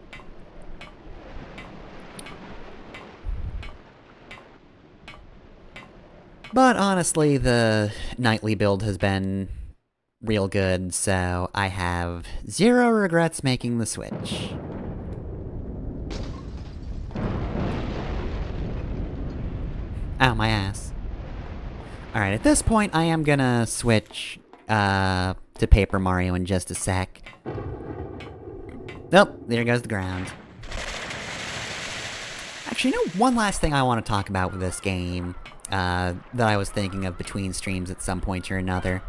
But honestly, the nightly build has been real good, so I have zero regrets making the switch. Ow, my ass. Alright, at this point, I am gonna switch, to Paper Mario in just a sec. Nope, there goes the ground. Actually, you know, one last thing I want to talk about with this game, that I was thinking of between streams at some point or another.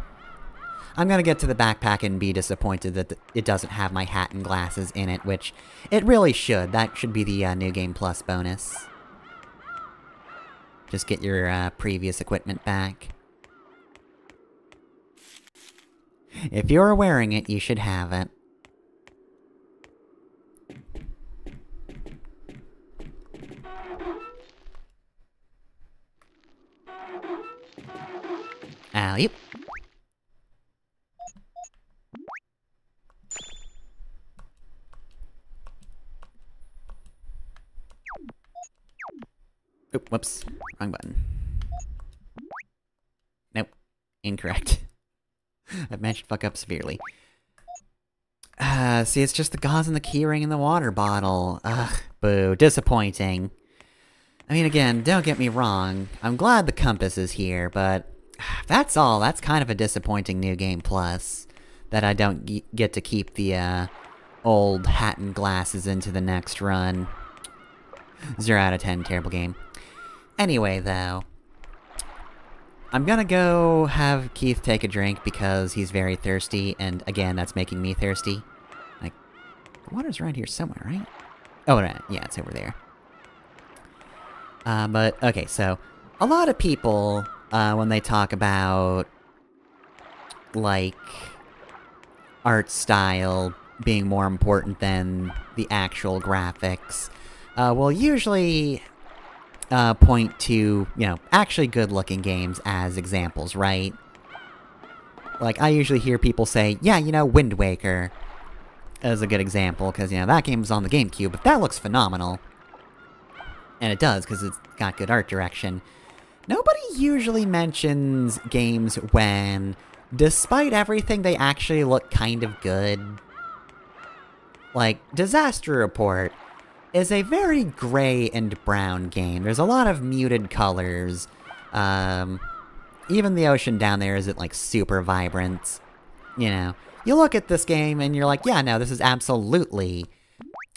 I'm gonna get to the backpack and be disappointed that it doesn't have my hat and glasses in it, which it really should. That should be the New Game Plus bonus. Just get your previous equipment back. If you're wearing it, you should have it. Yep. Oop, whoops. Wrong button. Nope. Incorrect. I've managed to fuck up severely. See, it's just the gauze and the keyring and the water bottle. Ugh, boo. Disappointing. I mean, again, don't get me wrong. I'm glad the compass is here, but that's all. That's kind of a disappointing New Game Plus. That I don't get to keep the, old hat and glasses into the next run. 0 out of 10, terrible game. Anyway, though. I'm gonna go have Keith take a drink because he's very thirsty, and again, that's making me thirsty. Like, the water's around here somewhere, right? Oh, right, yeah, it's over there. But, okay, so, a lot of people, when they talk about, like, art style being more important than the actual graphics, will usually point to, you know, actually good-looking games as examples, right? Like, I usually hear people say, yeah, you know, Wind Waker is a good example, because, you know, that game was on the GameCube, but that looks phenomenal. And it does, because it's got good art direction. Nobody usually mentions games when, despite everything, they actually look kind of good. Like, Disaster Report is a very gray and brown game. There's a lot of muted colors. Even the ocean down there isn't, like, super vibrant. You know, you look at this game and you're like, yeah, no, this is absolutely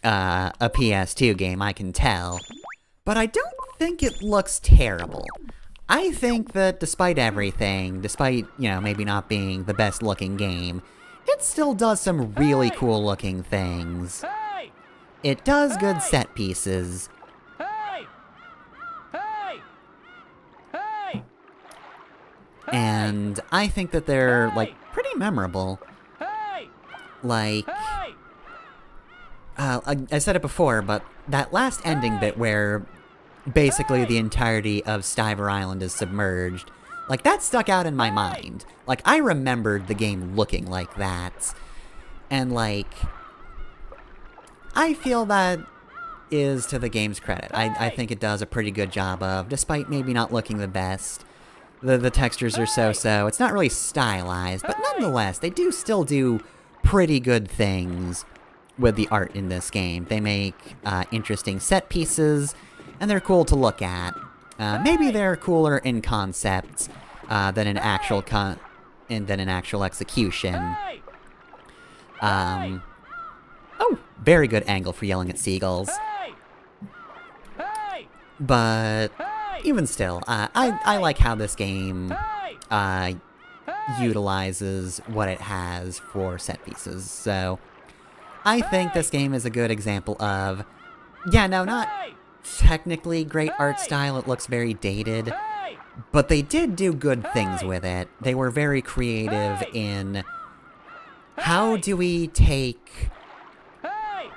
a PS2 game, I can tell. But I don't think it looks terrible. I think that despite everything, despite, you know, maybe not being the best looking game, it still does some really cool looking things. It does good set pieces. And I think that they're, like, pretty memorable. Like, I said it before, but that last ending bit where basically the entirety of Stiver Island is submerged, like, that stuck out in my mind. Like, I remembered the game looking like that. And, like, I feel that is to the game's credit. I think it does a pretty good job of, despite maybe not looking the best, the textures are so-so. It's not really stylized, but nonetheless, they do still do pretty good things with the art in this game. They make interesting set pieces, and they're cool to look at. Maybe they're cooler in concept than an actual execution. Oh, very good angle for yelling at seagulls. But even still, I like how this game utilizes what it has for set pieces. So I think this game is a good example of, yeah, no, not technically great art style, it looks very dated, but they did do good things with it. They were very creative in how do we take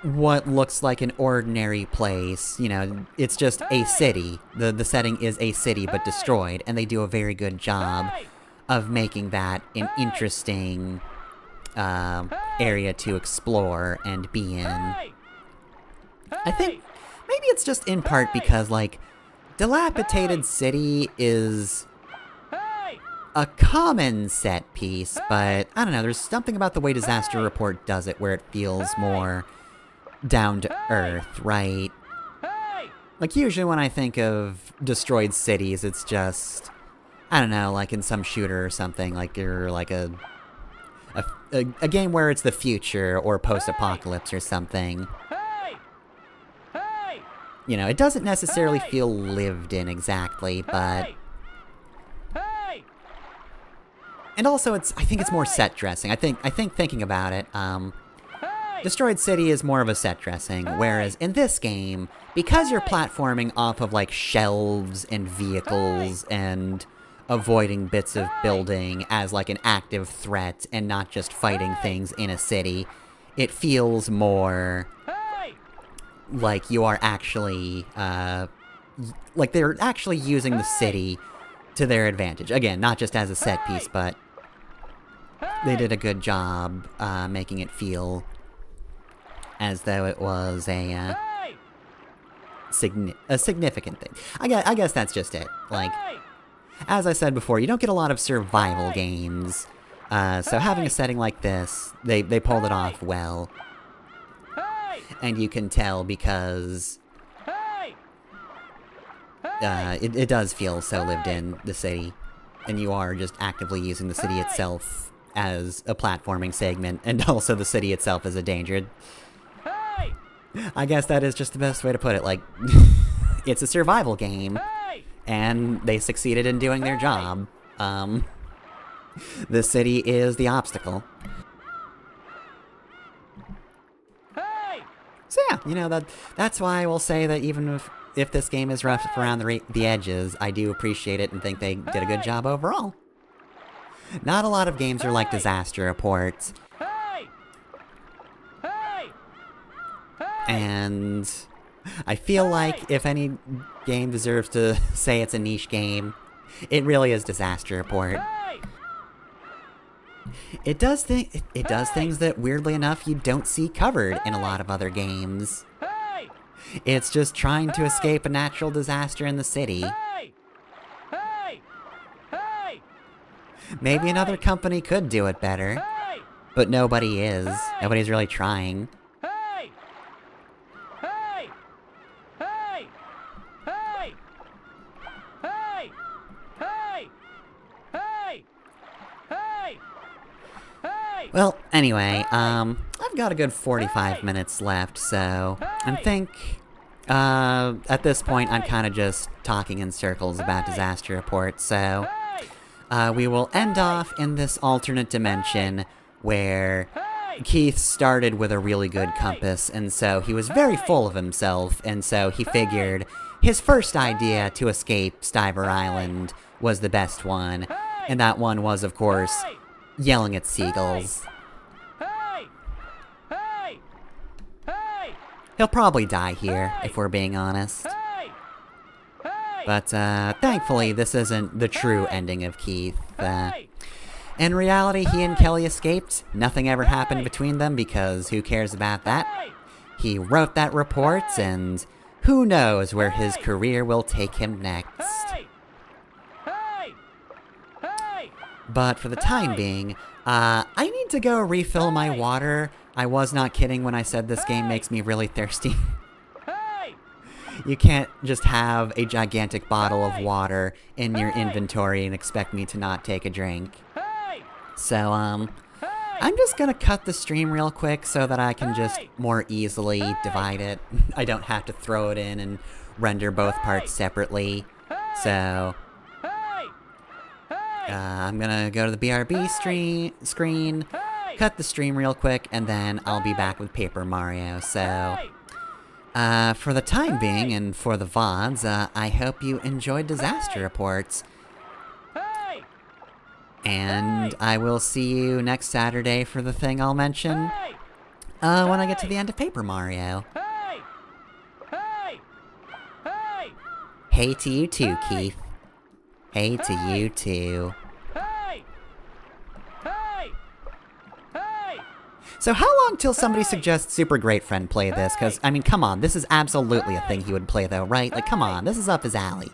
what looks like an ordinary place, you know, it's just a city. The setting is a city but destroyed, and they do a very good job of making that an interesting area to explore and be in. I think maybe it's just in part because, like, Dilapidated City is a common set piece, but I don't know, there's something about the way Disaster Report does it where it feels more down to earth, right? Like, usually when I think of destroyed cities, it's just, I don't know, like in some shooter or something, like you're like a game where it's the future or post-apocalypse or something. You know, it doesn't necessarily feel lived in exactly, but... And also, I think it's more set dressing. I think thinking about it, Destroyed City is more of a set dressing, whereas in this game, because you're platforming off of, like, shelves and vehicles and avoiding bits of building as, like, an active threat and not just fighting things in a city, it feels more like you are actually, like they're actually using the city to their advantage. Again, not just as a set piece, but they did a good job making it feel as though it was a a significant thing. I guess that's just it. Like, as I said before, you don't get a lot of survival games. So having a setting like this, they pulled it off well. And you can tell because it does feel so lived in, the city. And you are just actively using the city itself as a platforming segment, and also the city itself as a danger. I guess that is just the best way to put it. Like, it's a survival game, and they succeeded in doing their job. The city is the obstacle. So yeah, you know, that's why I will say that even if this game is rough around the edges, I do appreciate it and think they did a good job overall. Not a lot of games are like Disaster Report. And I feel like if any game deserves to say it's a niche game, it really is Disaster Report. It does things that, weirdly enough, you don't see covered in a lot of other games. It's just trying to escape a natural disaster in the city. Maybe another company could do it better, but nobody is. Nobody's really trying. Well, anyway, I've got a good 45 minutes left, so I think, at this point, I'm kind of just talking in circles about Disaster Report, so we will end off in this alternate dimension where Keith started with a really good compass, and so he was very full of himself, and so he figured his first idea to escape Stiver Island was the best one, and that one was, of course, yelling at seagulls. He'll probably die here, if we're being honest. But, thankfully, this isn't the true ending of Keith. In reality, he and Kelly escaped. Nothing ever happened between them, because who cares about that? He wrote that report, and who knows where his career will take him next. But for the time being, I need to go refill my water. I was not kidding when I said this game makes me really thirsty. You can't just have a gigantic bottle of water in your inventory and expect me to not take a drink. So, I'm just gonna cut the stream real quick so that I can just more easily divide it. I don't have to throw it in and render both parts separately. So, I'm gonna go to the BRB screen, cut the stream real quick, and then I'll be back with Paper Mario. So, for the time being, and for the VODs, I hope you enjoyed Disaster Reports. And I will see you next Saturday for the thing I'll mention, when I get to the end of Paper Mario. Hey to you too, Keith. Hey to you too. So how long till somebody suggests Super Great Friend play this? Because, I mean, come on, this is absolutely a thing he would play though, right? Like, come on, this is up his alley.